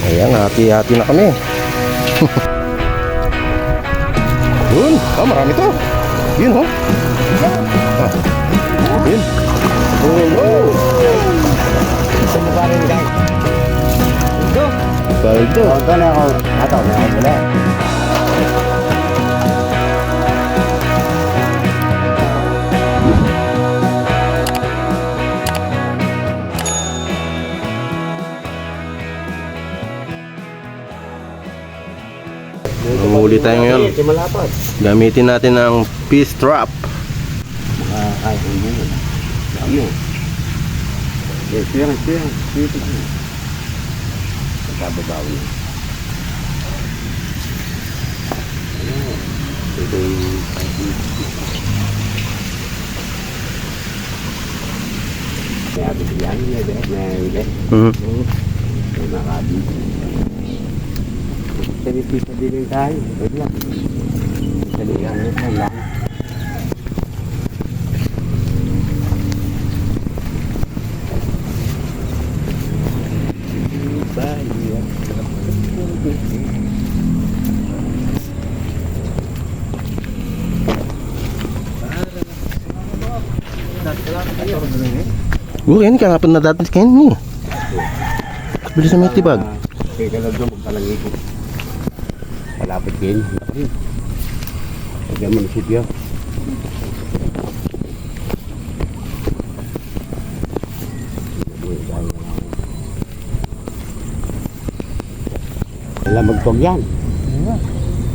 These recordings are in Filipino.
Ayan, hati-hati na kami. Yun, marami to. Yun, oh. Yun. Oh. Gusto mo ba rin, guys? Baldo. Ito na ako. Ito na ako mula. Manghuli tayo ngayon. Gamitin natin ang fish trap. Ay, hindi mo. Dami. Siya. Pagkababaw niya. Ito yung... Kaya bigyan niya dahil nakabit. Pinipisa din tayo. Wait lang. Salihan nito lang. Yan kahapon na dati kayo ni. Bilis na may tibag. Kaya ka lang doon magpalangi ko. Palapit kayo. Pagyan mo na sityo. Alam magtog yan.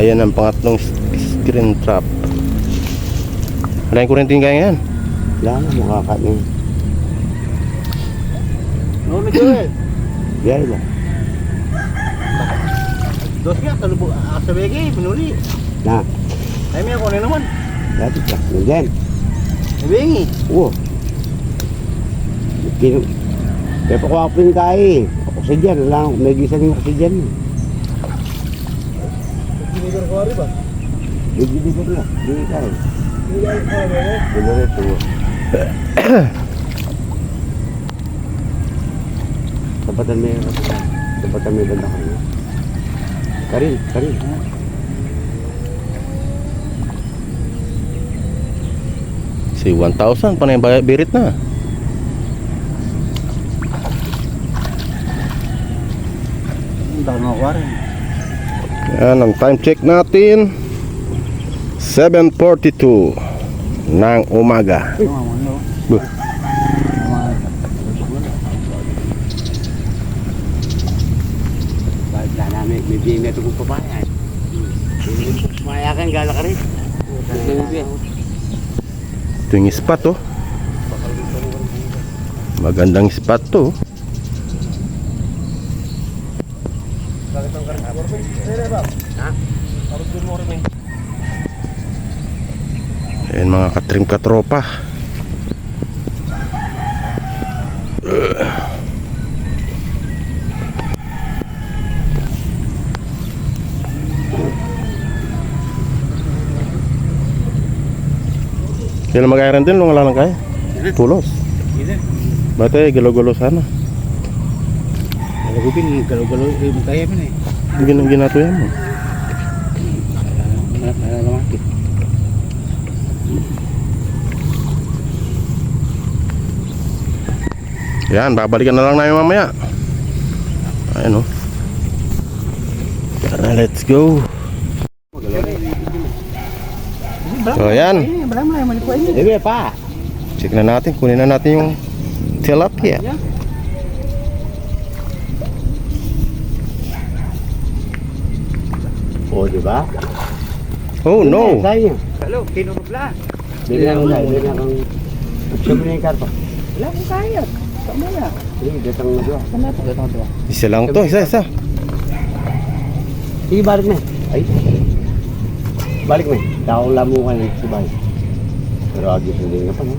Ayan ang pangatlong screen trap. Wala yung kurentin kaya yan. Wala na makakain. No, Miguel. Biyay lang. Dos nga, kalubog. Sa begi, pinuli. Na. Ay, may ako na naman. Dati ka. Nandiyan. Sa begi. Oo. Kaya pa ko ako rin tayo eh. Oxygen. Wala akong may gisa ng oxygen. Pinigor ko rin ba? Bigibigor na. Bigibigor tayo. Pinigor ko rin ba? Bigibigor ito. Tapatan may banda ko. Karin. Si 1,000 pa na yung birit na. Ang dami ako rin. Yan ang time check natin. 7:42 ng umaga. Buh. Wala namin. May biyay na ito kong papaya. Mayakan, gala ka rin. Ito yung spot, oh. Magandang spot to. Ayan mga katrim katropa. Kailan mag-iron din, wala lang kaya. Pulos. Bate, galo-galo sana. Galagupin, galo-galo. Ibang kaya mo na eh. Hindi nang ginatuyan mo. Malalamaki. Yan, babalikan na lang namin mamaya. Ayan, oh. Tara, let's go. So, ayan. Ebe pa. Check na natin, kunin na natin yung tilapia. O, diba? Oh, no. Sayang. Hello, kinurubla. Bilang ang... Siya mo na yung karpa. Wala kong kaya. Tama na. Sige, datang na doon. Datang doon. Isa lang to, isa. Sige, balik na. Ay. Balik na. Tao lamo ka na si Bay. Pero agis na din ka pa, no?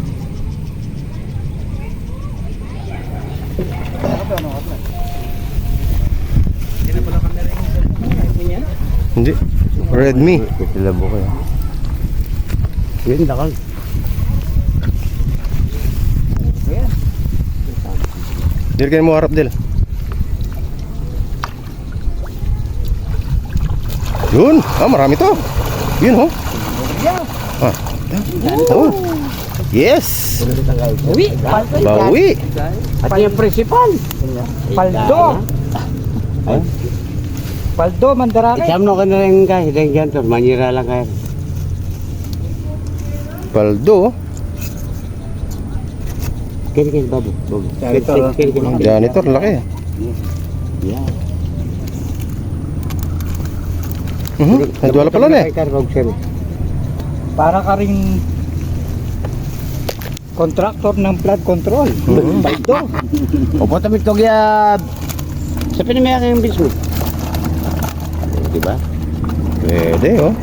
Hindi na pala kami rin yung Hindi. Redmi. Kitilabo ko yan. Yun, dakal. Dili kayo mo harap, Del. Yun. Ah, marami to. Yun, oh. Ah. Oh. Yes. Uwi. Bawi. At yung principal. Paldo. Ay, Paldo, Mandarake. isamno ka na rin guys. Dahil to, manira lang kayo. Paldo. Kini, babu. Ang janitor, laki. Yeah. Nagwala pala na eh. Para ka rin contractor ng flood control. Paldo. Opo, tamit ko kaya sa pinamaya kayong bis mo. Diba? Pwede, oh.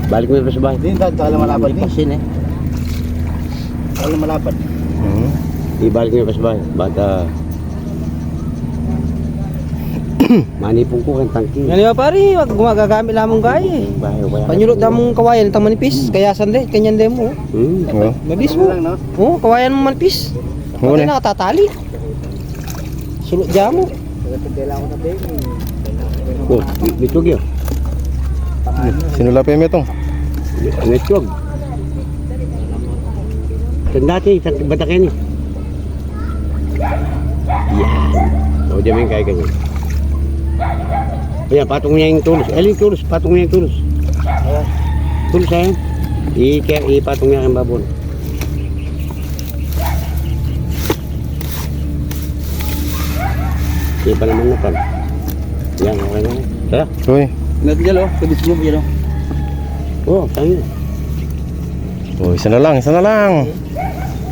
Balik mo pa sa bahay. Hindi, kala malapad din. Sin eh. Kala malapad. Ibalik mo pa sa bahay. Bata manipong ko kang tangking. Yan ba pare, wag gumagamit lamang gaya eh. Panyulot damong kawayan tang manipis, kaya sande kanyan demo. Oh. Mabis mo. Oh, kawayan mo manipis. Oo, Pati ne. nakatatali. Sulot jamo. Oh, nitog yun. Sinulapin mo itong. Nitog. Tandati, batakin eh. Yan. O, diyan kaya ganyan. Ayan, patong niya yung tulos. Aling tulos, patong niya yung tulos. Tulos ayan. Ipatong niya yung babon. Hindi pa naman napan. Yan, okay na. Tara. Uy. Nagdalo, kabis mo yun. Oh, tangin. Oh, isa na lang, isa na lang.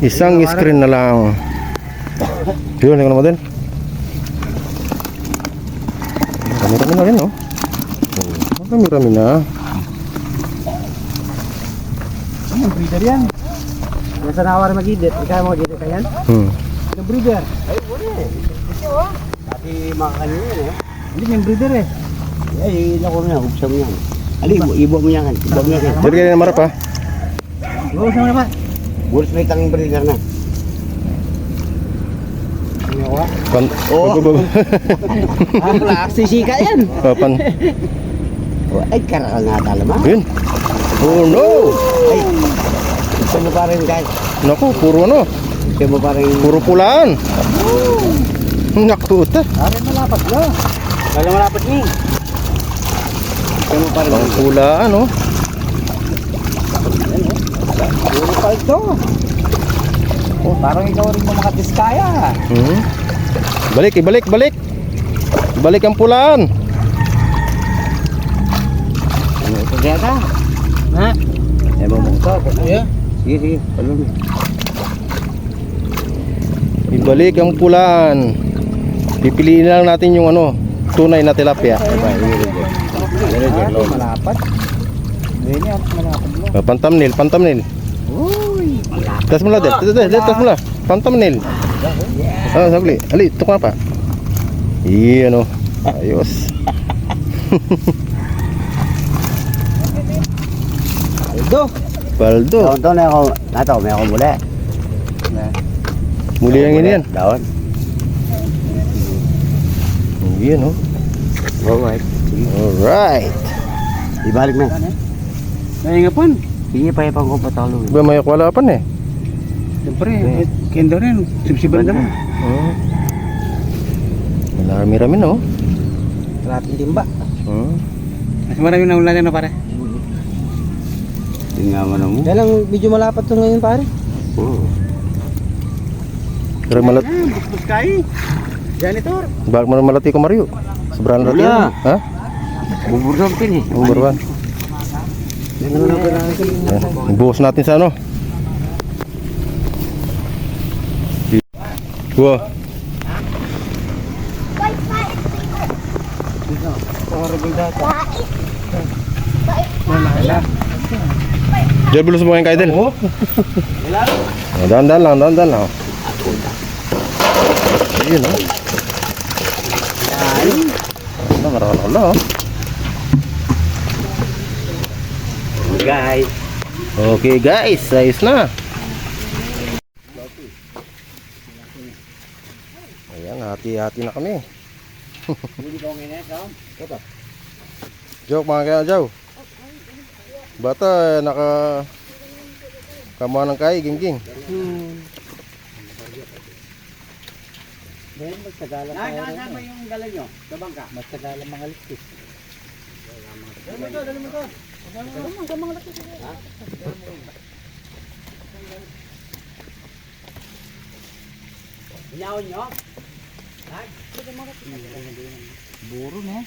Isang screen na lang. Yun, tingnan mo din. Rami-rami na rin, oh. Rami-rami na. Yung breeder yan. Nasa nawari magidit. Ikaw mo magidit ka yan? Yung breeder. Ay, wala eh. Dati makakanyo yun eh. Hindi, yung breeder eh. Ay, naku na, hugsam yan. Ali, ibo mo yan. Ibo mo yan. Dito kayo na marap, ha. Oo, sama naman. Bulis may tanging breeder na. Oh. Sisika yan. Ay, karakal nga talama. Yun. Oh, no. Ay, gusto mo pa rin guys. Naku, puro ano. Gusto mo pa rin. Puro pulaan. Naku, ta. Ari malapad na. Kala malapad ni. Gusto mo pa rin. Pang pulaan, oh. Puro paldo. Oh, parang ikaw rin mo makadiskaya. Balik, ibalik, balik. Balik ang pulaan. Ano ito data? Ha? Ewan mo ito. Yeah. Sige, sige. Palun. Ibalik ang pulaan. Pipiliin lang natin yung ano, tunay na tilapia. Malapad. Hindi niya, malapad mo. Pan-thumbnail, pan-thumbnail. Uy, Tas mo lang, tas mo lang. Pan-thumbnail. Ah, sabli. Ali, ito ka pa. Iyan, oh. Ayos. paldo. Paldo. Daon na ako. Nato, may ako muli. Muli lang yun yan. Daon. Iyan, oh. Alright. Alright. Ibalik na. Nangingapon. Sige, payapang ko patalo. Ba may kwalapan eh. Siyempre, kendo rin. Sibsiban naman. Oh. Marami-rami na, oh. Kalating timba. Hmm. Mas marami na ulan na pare. Tingnan mo na mo. Kaya lang medyo malapad to ngayon pare. Oo. Pero malat. Bus kayo. Janitor. Bak mo malati ko Mario. Sobrang lati. Wala. Ha? Buburdong pin eh. Number 1. Ibuhos natin sa ano. Wow. Diyan bulus mo yung kaidel. Dandan lang, dandan lang. Ayun, oh. Ano, marala, oh. Guys. Okay guys, ayos na. Ayan, hati-hati na kami. Joke mga kaya Jaw. Bata naka kama ng kay gingging. Dahil magtagalan tayo. Nasaan ba yung dala nyo? Sa bangka? Magtagalan mga litis. Dali mo to. Inyaon nyo? Buro na.